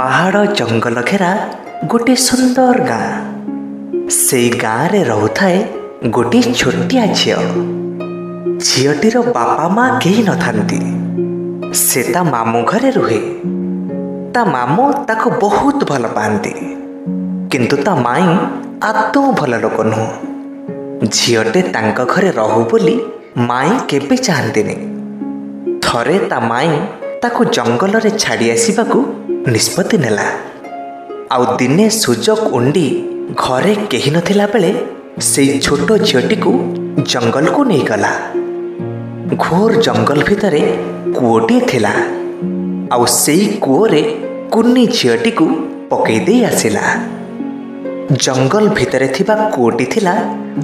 ପାହାଡ଼ ଜଙ୍ଗଲ ଘେରା ଗୋଟିଏ ସୁନ୍ଦର ଗାଁ। ସେଇ ଗାଁରେ ରହୁଥାଏ ଗୋଟିଏ ଛୋଟିଆ ଝିଅ। ଝିଅଟିର ବାପା ମା କେହି ନଥାନ୍ତି। ସେ ତା ମାମୁଁ ଘରେ ରୁହେ। ତା ମାମୁଁ ତାକୁ ବହୁତ ଭଲ ପାଆନ୍ତି, କିନ୍ତୁ ତା ମାଇଁ ଆଦୌ ଭଲ ଲୋକ ନୁହଁ। ଝିଅଟେ ତାଙ୍କ ଘରେ ରହୁ ବୋଲି ମାଇଁ କେବେ ଚାହାନ୍ତିନି। ଥରେ ତା ମାଇଁ ତାକୁ ଜଙ୍ଗଲରେ ଛାଡ଼ି ଆସିବାକୁ ନିଷ୍ପତ୍ତି ନେଲା। ଆଉ ଦିନେ ସୁଯୋଗ ଉଣ୍ଡି ଘରେ କେହି ନଥିଲା ବେଳେ ସେଇ ଛୋଟ ଝିଅଟିକୁ ଜଙ୍ଗଲକୁ ନେଇଗଲା। ଘୋର ଜଙ୍ଗଲ ଭିତରେ କୂଅଟିଏ ଥିଲା, ଆଉ ସେଇ କୂଅରେ କୁନି ଝିଅଟିକୁ ପକେଇ ଦେଇ ଆସିଲା। ଜଙ୍ଗଲ ଭିତରେ ଥିବା କୂଅଟି ଥିଲା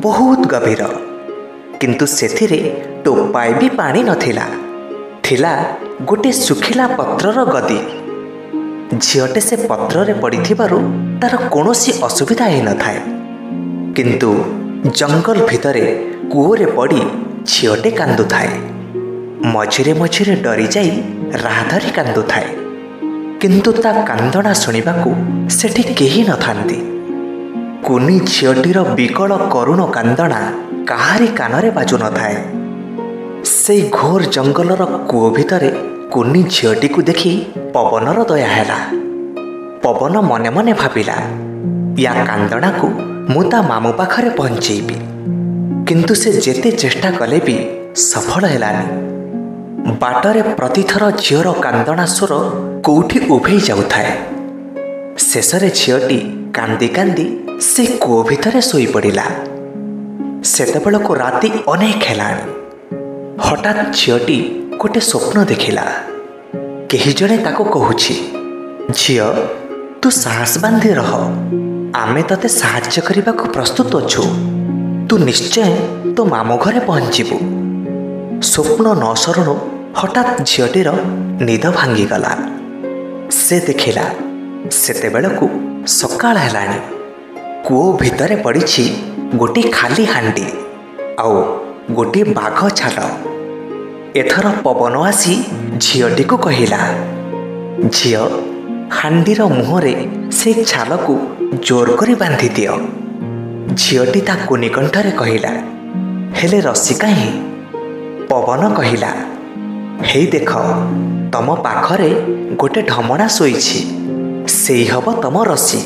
ବହୁତ ଗଭୀର, କିନ୍ତୁ ସେଥିରେ ଟୋପାଏ ବି ପାଣି ନଥିଲା। ଥିଲା ଗୋଟିଏ ଶୁଖିଲା ପତ୍ରର ଗଦି। ଝିଅଟେ ସେ ପତ୍ରରେ ପଡ଼ିଥିବାରୁ ତାର କୌଣସି ଅସୁବିଧା ହେଇନଥାଏ। କିନ୍ତୁ ଜଙ୍ଗଲ ଭିତରେ କୂଅରେ ପଡ଼ି ଝିଅଟେ କାନ୍ଦୁଥାଏ। ମଝିରେ ମଝିରେ ଡରିଯାଇ ରାହା ଧରି କାନ୍ଦୁଥାଏ, କିନ୍ତୁ ତା କାନ୍ଦଣା ଶୁଣିବାକୁ ସେଠି କେହି ନଥାନ୍ତି। କୁନି ଝିଅଟିର ବିକଳ କରୁଣ କାନ୍ଦଣା କାହାରି କାନରେ ବାଜୁନଥାଏ। ସେଇ ଘୋର ଜଙ୍ଗଲର କୂଅ ଭିତରେ କୁନି ଝିଅଟିକୁ ଦେଖି ପବନର ଦୟା ହେଲା। ପବନ ମନେ ମନେ ଭାବିଲା, ୟା କାନ୍ଦଣାକୁ ମୁଁ ତା ମାମୁଁ ପାଖରେ ପହଞ୍ଚେଇବି। କିନ୍ତୁ ସେ ଯେତେ ଚେଷ୍ଟା କଲେ ବି ସଫଳ ହେଲାନି। ବାଟରେ ପ୍ରତିଥର ଝିଅର କାନ୍ଦଣା ସ୍ୱର କୋଉଠି ଉଭେଇ ଯାଉଥାଏ। ଶେଷରେ ଝିଅଟି କାନ୍ଦି କାନ୍ଦି ସେ କୂଅ ଭିତରେ ଶୋଇପଡ଼ିଲା। ସେତେବେଳକୁ ରାତି ଅନେକ ହେଲାଣି। ହଠାତ୍ ଝିଅଟି ଗୋଟେ ସ୍ୱପ୍ନ ଦେଖିଲା। କେହି ଜଣେ ତାକୁ କହୁଛି, ଝିଅ ତୁ ସାହସ ବାନ୍ଧି ରହ, ଆମେ ତତେ ସାହାଯ୍ୟ କରିବାକୁ ପ୍ରସ୍ତୁତ ଅଛୁ। ତୁ ନିଶ୍ଚୟ ତୋ ମାମୁଁ ଘରେ ପହଞ୍ଚିବୁ। ସ୍ୱପ୍ନ ନ ସରୁଣୁ ହଠାତ୍ ଝିଅଟିର ନିଦ ଭାଙ୍ଗିଗଲା। ସେ ଦେଖିଲା ସେତେବେଳକୁ ସକାଳ ହେଲାଣି। କୂଅ ଭିତରେ ପଡ଼ିଛି ଗୋଟିଏ ଖାଲି ହାଣ୍ଡି ଆଉ ଗୋଟିଏ ବାଘ ଛାଲ। ଏଥର ପବନ ଆସି ଝିଅଟିକୁ କହିଲା, ଝିଅ ହାଣ୍ଡିର ମୁହଁରେ ସେ ଛାଲକୁ ଜୋର କରି ବାନ୍ଧି ଦିଅ। ଝିଅଟି ତା କୁନି କଣ୍ଠରେ କହିଲା, ହେଲେ ରସି କାହିଁ? ପବନ କହିଲା, ହେଇ ଦେଖ ତମ ପାଖରେ ଗୋଟେ ଢମଣା ଶୋଇଛି, ସେଇ ହବ ତମ ରସି।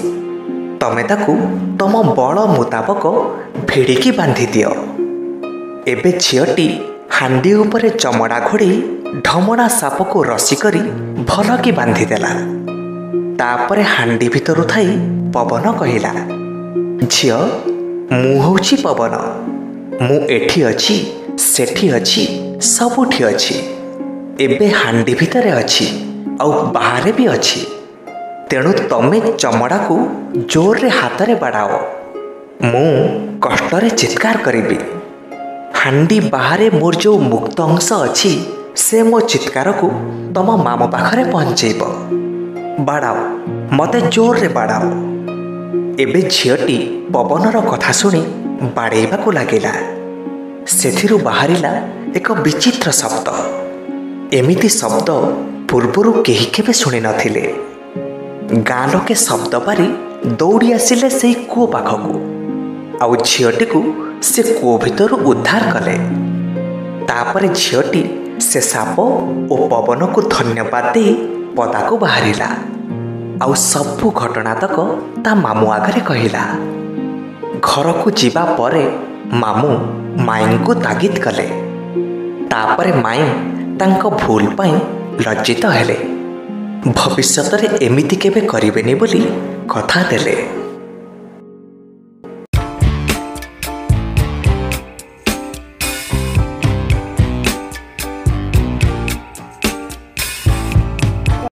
ତମେ ତାକୁ ତମ ବଳ ମୁତାବକ ଭିଡ଼ିକି ବାନ୍ଧି ଦିଅ। ଏବେ ଝିଅଟି ହାଣ୍ଡି ଉପରେ ଚମଡ଼ା ଘୋଡ଼େଇ ଢମଣା ସାପକୁ ରସି କରି ଭଲକି ବାନ୍ଧିଦେଲା। ତାପରେ ହାଣ୍ଡି ଭିତରୁ ଥାଇ ପବନ କହିଲା, ଝିଅ ମୁଁ ହେଉଛି ପବନ। ମୁଁ ଏଠି ଅଛି, ସେଠି ଅଛି, ସବୁଠି ଅଛି। ଏବେ ହାଣ୍ଡି ଭିତରେ ଅଛି, ଆଉ ବାହାରେ ବି ଅଛି। ତେଣୁ ତମେ ଚମଡ଼ାକୁ ଜୋରରେ ହାତରେ ବାଡ଼ାଅ। ମୁଁ କଷ୍ଟରେ ଚିତ୍କାର କରିବି। ହାଣ୍ଡି ବାହାରେ ମୋର ଯେଉଁ ମୁକ୍ତ ଅଂଶ ଅଛି, ସେ ମୋ ଚିତ୍କାରକୁ ତମ ମାମୁଁ ପାଖରେ ପହଞ୍ଚେଇବ। ବାଡ଼ାଅ, ମୋତେ ଜୋରରେ ବାଡ଼ାଅ। ଏବେ ଝିଅଟି ପବନର କଥା ଶୁଣି ବାଡ଼େଇବାକୁ ଲାଗିଲା। ସେଥିରୁ ବାହାରିଲା ଏକ ବିଚିତ୍ର ଶବ୍ଦ। ଏମିତି ଶବ୍ଦ ପୂର୍ବରୁ କେହି କେବେ ଶୁଣିନଥିଲେ। ଗାଁ ଲୋକେ ଶବ୍ଦ ପାରି ଦୌଡ଼ି ଆସିଲେ ସେଇ କୂଅ ପାଖକୁ, ଆଉ ଝିଅଟିକୁ ସେ କୂଅ ଭିତରୁ ଉଦ୍ଧାର କଲେ। ତାପରେ ଝିଅଟି ସେ ସାପ ଓ ପବନକୁ ଧନ୍ୟବାଦ ଦେଇ ପଦାକୁ ବାହାରିଲା, ଆଉ ସବୁ ଘଟଣାତକ ତା ମାମୁଁ ଆଗରେ କହିଲା। ଘରକୁ ଯିବା ପରେ ମାମୁଁ ମାଇଁଙ୍କୁ ତାଗିଦ କଲେ। ତାପରେ ମାଇଁ ତାଙ୍କ ଭୁଲ ପାଇଁ ଲଜ୍ଜିତ ହେଲେ। ଭବିଷ୍ୟତରେ ଏମିତି କେବେ କରିବେନି ବୋଲି କଥା ଦେଲେ।